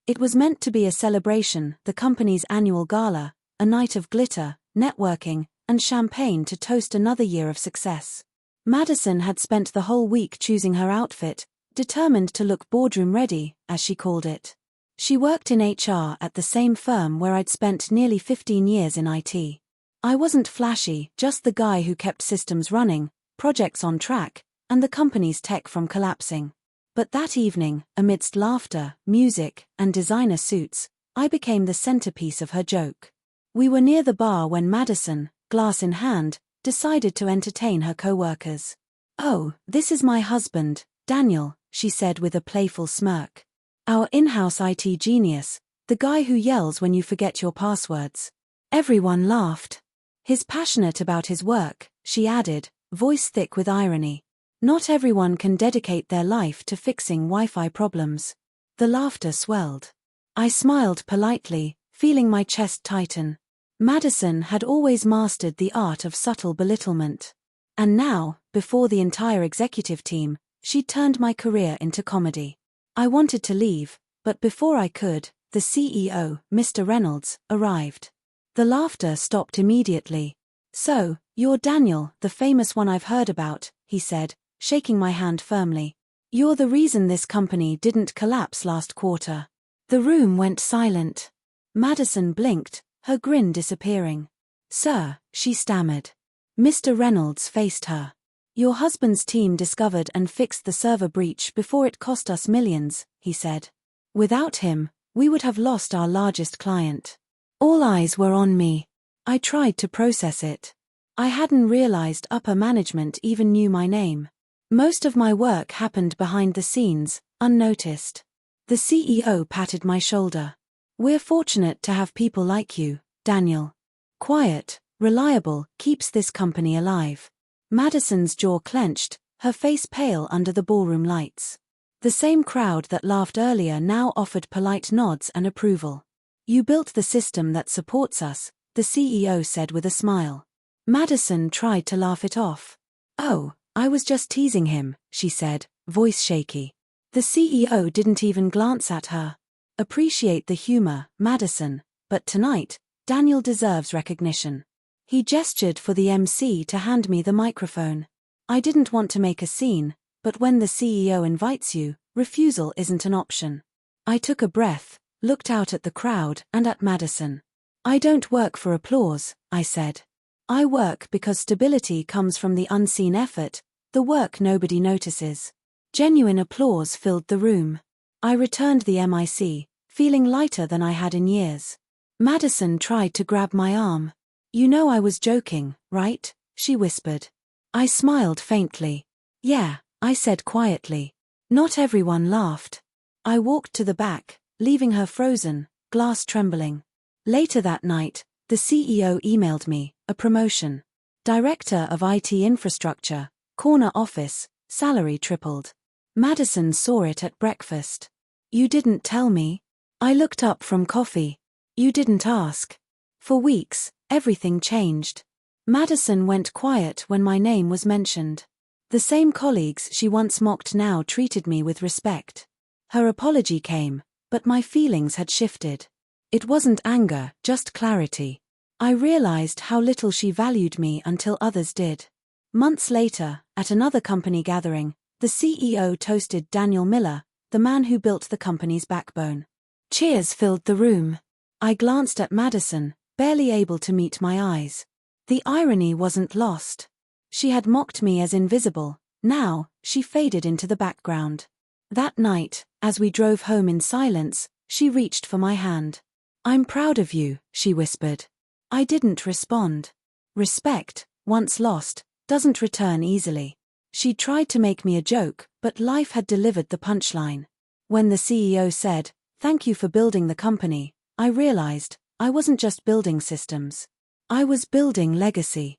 It was meant to be a celebration, the company's annual gala, a night of glitter, networking, and champagne to toast another year of success. Madison had spent the whole week choosing her outfit, determined to look boardroom ready, as she called it. She worked in HR at the same firm where I'd spent nearly 15 years in IT. I wasn't flashy, just the guy who kept systems running, projects on track, and the company's tech from collapsing. But that evening, amidst laughter, music, and designer suits, I became the centerpiece of her joke. We were near the bar when Madison, glass in hand, decided to entertain her co-workers. "Oh, this is my husband, Daniel," she said with a playful smirk. "Our in-house IT genius, the guy who yells when you forget your passwords." Everyone laughed. "He's passionate about his work," she added, voice thick with irony. "Not everyone can dedicate their life to fixing Wi-Fi problems." The laughter swelled. I smiled politely, feeling my chest tighten. Madison had always mastered the art of subtle belittlement. And now, before the entire executive team, she'd turned my career into comedy. I wanted to leave, but before I could, the CEO, Mr. Reynolds, arrived. The laughter stopped immediately. "So, you're Daniel, the famous one I've heard about," he said, shaking my hand firmly. "You're the reason this company didn't collapse last quarter." The room went silent. Madison blinked, her grin disappearing. "Sir," she stammered. Mr. Reynolds faced her. "Your husband's team discovered and fixed the server breach before it cost us millions," he said. "Without him, we would have lost our largest client." All eyes were on me. I tried to process it. I hadn't realized upper management even knew my name. Most of my work happened behind the scenes, unnoticed. The CEO patted my shoulder. "We're fortunate to have people like you, Daniel. Quiet, reliable, keeps this company alive." Madison's jaw clenched, her face pale under the ballroom lights. The same crowd that laughed earlier now offered polite nods and approval. "You built the system that supports us," the CEO said with a smile. Madison tried to laugh it off. "Oh, I was just teasing him," she said, voice shaky. The CEO didn't even glance at her. "Appreciate the humor, Madison, but tonight, Daniel deserves recognition." He gestured for the MC to hand me the microphone. I didn't want to make a scene, but when the CEO invites you, refusal isn't an option. I took a breath, looked out at the crowd and at Madison. "I don't work for applause," I said. "I work because stability comes from the unseen effort, the work nobody notices." Genuine applause filled the room. I returned the mic, feeling lighter than I had in years. Madison tried to grab my arm. "You know I was joking, right?" she whispered. I smiled faintly. "Yeah," I said quietly. Not everyone laughed. I walked to the back, leaving her frozen, glass trembling. Later that night, the CEO emailed me, a promotion. Director of IT Infrastructure, corner office, salary tripled. Madison saw it at breakfast. "You didn't tell me." I looked up from coffee. "You didn't ask." For weeks, everything changed. Madison went quiet when my name was mentioned. The same colleagues she once mocked now treated me with respect. Her apology came, but my feelings had shifted. It wasn't anger, just clarity. I realized how little she valued me until others did. Months later, at another company gathering, the CEO toasted Daniel Miller, the man who built the company's backbone. Cheers filled the room. I glanced at Madison, barely able to meet my eyes. The irony wasn't lost. She had mocked me as invisible, now, she faded into the background. That night, as we drove home in silence, she reached for my hand. "I'm proud of you," she whispered. I didn't respond. Respect, once lost, doesn't return easily. She tried to make me a joke, but life had delivered the punchline. When the CEO said, "Thank you for building the company," I realized, I wasn't just building systems. I was building legacy.